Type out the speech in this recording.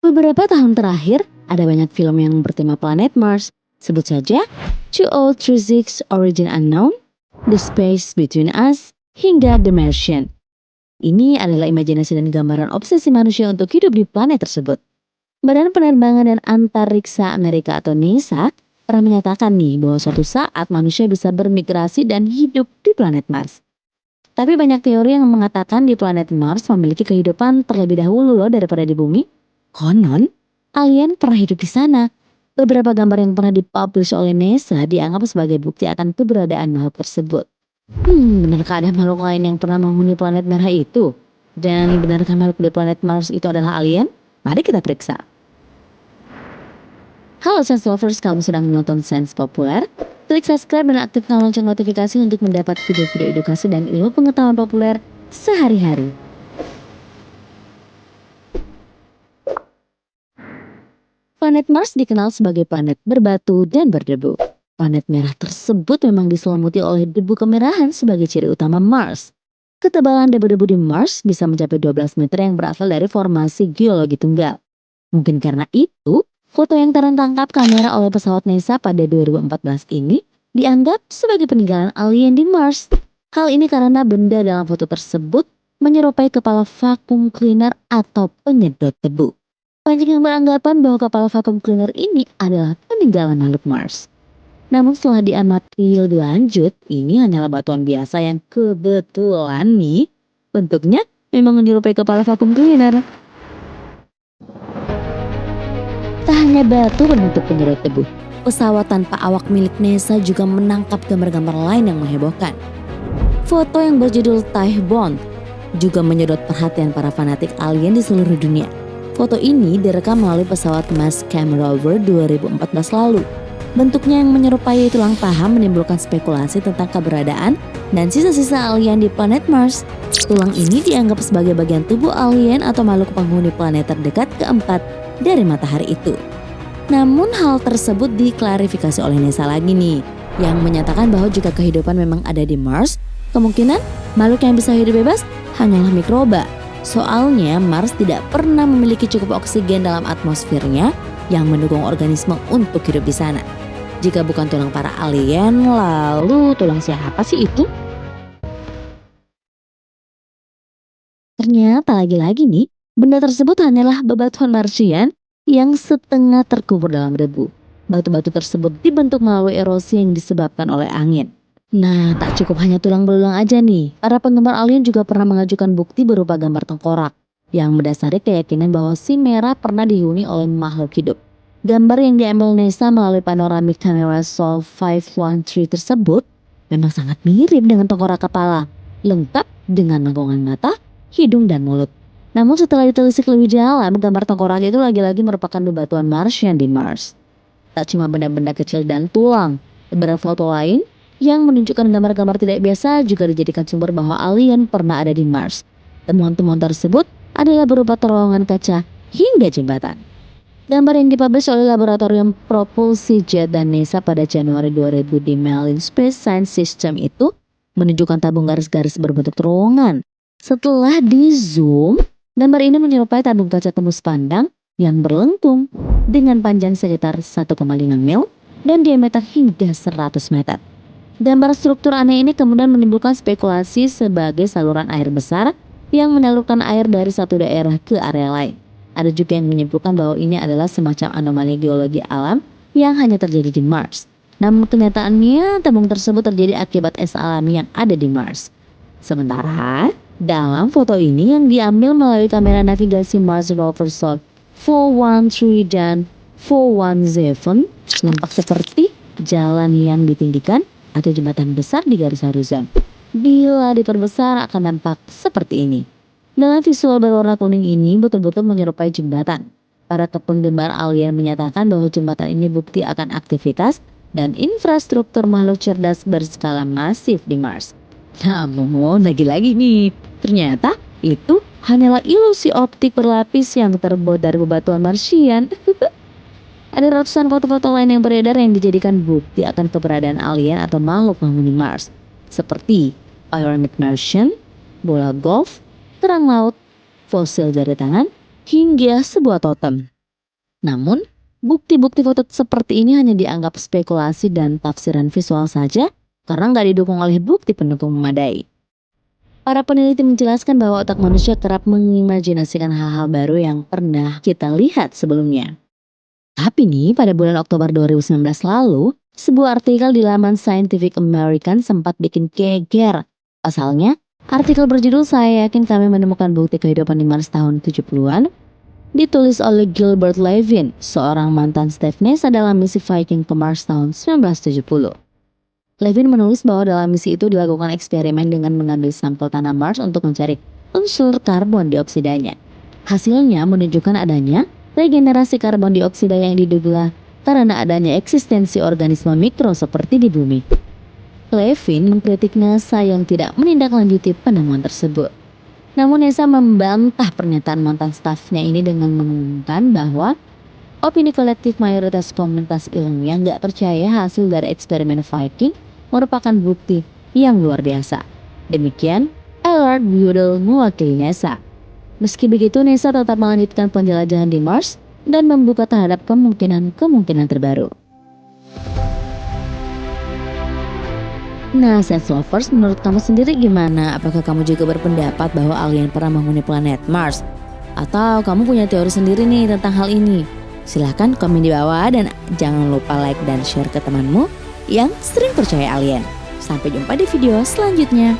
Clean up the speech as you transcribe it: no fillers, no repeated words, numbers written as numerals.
Beberapa tahun terakhir, ada banyak film yang bertema planet Mars. Sebut saja 2036 Origin Unknown, The Space Between Us, hingga The Martian. Ini adalah imajinasi dan gambaran obsesi manusia untuk hidup di planet tersebut. Badan Penerbangan dan Antariksa Amerika atau NASA pernah menyatakan nih bahwa suatu saat manusia bisa bermigrasi dan hidup di planet Mars. Tapi banyak teori yang mengatakan di planet Mars memiliki kehidupan terlebih dahulu loh daripada di bumi. Konon, alien pernah hidup di sana. Beberapa gambar yang pernah dipublish oleh NASA dianggap sebagai bukti akan keberadaan makhluk tersebut. Benarkah ada makhluk lain yang pernah menghuni planet merah itu? Dan benarkah makhluk di planet Mars itu adalah alien? Mari kita periksa. Halo Science Lovers, kamu sedang menonton Science Populer? Klik subscribe dan aktifkan lonceng notifikasi untuk mendapat video-video edukasi dan ilmu pengetahuan populer sehari-hari. Planet Mars dikenal sebagai planet berbatu dan berdebu. Planet merah tersebut memang diselimuti oleh debu kemerahan sebagai ciri utama Mars. Ketebalan debu-debu di Mars bisa mencapai 12 meter yang berasal dari formasi geologi tunggal. Mungkin karena itu, foto yang tertangkap kamera oleh pesawat NASA pada 2014 ini dianggap sebagai peninggalan alien di Mars. Hal ini karena benda dalam foto tersebut menyerupai kepala vacuum cleaner atau penyedot debu. Banyak yang beranggapan bahwa kepala vacuum cleaner ini adalah peninggalan makhluk Mars. Namun setelah diamati lebih lanjut, ini hanyalah batuan biasa yang kebetulan nih bentuknya memang menyerupai kepala vacuum cleaner. Tak hanya batu berbentuk penyedot debu, pesawat tanpa awak milik NASA juga menangkap gambar-gambar lain yang menghebohkan. Foto yang berjudul Typhon juga menyedot perhatian para fanatik alien di seluruh dunia. Foto ini direkam melalui pesawat Mars Cam Rover 2014 lalu. Bentuknya yang menyerupai tulang paha menimbulkan spekulasi tentang keberadaan dan sisa-sisa alien di planet Mars. Tulang ini dianggap sebagai bagian tubuh alien atau makhluk penghuni planet terdekat keempat dari matahari itu. Namun hal tersebut diklarifikasi oleh NASA lagi nih, yang menyatakan bahwa jika kehidupan memang ada di Mars, kemungkinan makhluk yang bisa hidup bebas hanyalah mikroba. Soalnya Mars tidak pernah memiliki cukup oksigen dalam atmosfernya yang mendukung organisme untuk hidup di sana. Jika bukan tulang para alien, lalu tulang siapa sih itu? Ternyata lagi-lagi nih, benda tersebut hanyalah bebatuan Martian yang setengah terkubur dalam debu. Batu-batu tersebut dibentuk melalui erosi yang disebabkan oleh angin. Nah, tak cukup hanya tulang belulang aja nih. Para penggemar alien juga pernah mengajukan bukti berupa gambar tengkorak yang mendasari keyakinan bahwa si merah pernah dihuni oleh makhluk hidup. Gambar yang diambil NASA melalui panoramic camera Sol 513 tersebut memang sangat mirip dengan tengkorak kepala, lengkap dengan lengkungan mata, hidung, dan mulut. Namun setelah ditelisik lebih dalam, gambar tengkorak itu lagi-lagi merupakan bebatuan Martian di Mars. Tak cuma benda-benda kecil dan tulang, beberapa foto lain yang menunjukkan gambar-gambar tidak biasa juga dijadikan sumber bahwa alien pernah ada di Mars. Temuan-temuan tersebut adalah berupa terowongan kaca hingga jembatan. Gambar yang dipublish oleh Laboratorium Propulsi Jet dan NASA pada Januari 2000 di Merlin Space Science System itu menunjukkan tabung garis-garis berbentuk terowongan. Setelah di zoom, gambar ini menyerupai tabung kaca tembus pandang yang berlengkung dengan panjang sekitar 1,5 mil dan diameter hingga 100 meter. Gambar struktur aneh ini kemudian menimbulkan spekulasi sebagai saluran air besar yang menyalurkan air dari satu daerah ke area lain. Ada juga yang menyimpulkan bahwa ini adalah semacam anomali geologi alam yang hanya terjadi di Mars. Namun kenyataannya tabung tersebut terjadi akibat es alami yang ada di Mars. Sementara dalam foto ini yang diambil melalui kamera navigasi Mars Rover Sol 413 dan 417 nampak seperti jalan yang ditinggikan atau jembatan besar di garis horizon. Bila diperbesar akan nampak seperti ini. Dalam visual berwarna kuning ini betul-betul menyerupai jembatan. Para penggemar alien menyatakan bahwa jembatan ini bukti akan aktivitas dan infrastruktur makhluk cerdas berskala masif di Mars. Namun lagi-lagi nih, ternyata itu hanyalah ilusi optik berlapis yang terbuat dari bebatuan Martian. Ada ratusan foto-foto lain yang beredar yang dijadikan bukti akan keberadaan alien atau makhluk penghuni Mars. Seperti Pyramid Martian, bola golf, terang laut, fosil jari tangan, hingga sebuah totem. Namun, bukti-bukti foto seperti ini hanya dianggap spekulasi dan tafsiran visual saja karena nggak didukung oleh bukti pendukung memadai. Para peneliti menjelaskan bahwa otak manusia kerap mengimajinasikan hal-hal baru yang pernah kita lihat sebelumnya. Tapi nih, pada bulan Oktober 2019 lalu, sebuah artikel di laman Scientific American sempat bikin geger. Pasalnya, artikel berjudul "Saya Yakin Kami Menemukan Bukti Kehidupan di Mars tahun 70-an" ditulis oleh Gilbert Levin, seorang mantan staf NASA dalam misi Viking ke Mars tahun 1970. Levin menulis bahwa dalam misi itu dilakukan eksperimen dengan mengambil sampel tanah Mars untuk mencari unsur karbon dioksidanya. Hasilnya menunjukkan adanya regenerasi karbon dioksida yang diduga karena adanya eksistensi organisme mikro seperti di bumi. Levin mengkritik NASA yang tidak menindaklanjuti penemuan tersebut. Namun NASA membantah pernyataan mantan stafnya ini dengan mengumumkan bahwa opini kolektif mayoritas komunitas ilmiah nggak percaya hasil dari eksperimen Viking merupakan bukti yang luar biasa. Demikian Allard Budel mewakili NASA. Meski begitu, NASA tetap melanjutkan penjelajahan di Mars dan membuka terhadap kemungkinan terbaru. Nah, Science Lovers, menurut kamu sendiri gimana? Apakah kamu juga berpendapat bahwa alien pernah menghuni planet Mars? Atau kamu punya teori sendiri nih tentang hal ini? Silahkan komen di bawah dan jangan lupa like dan share ke temanmu yang sering percaya alien. Sampai jumpa di video selanjutnya.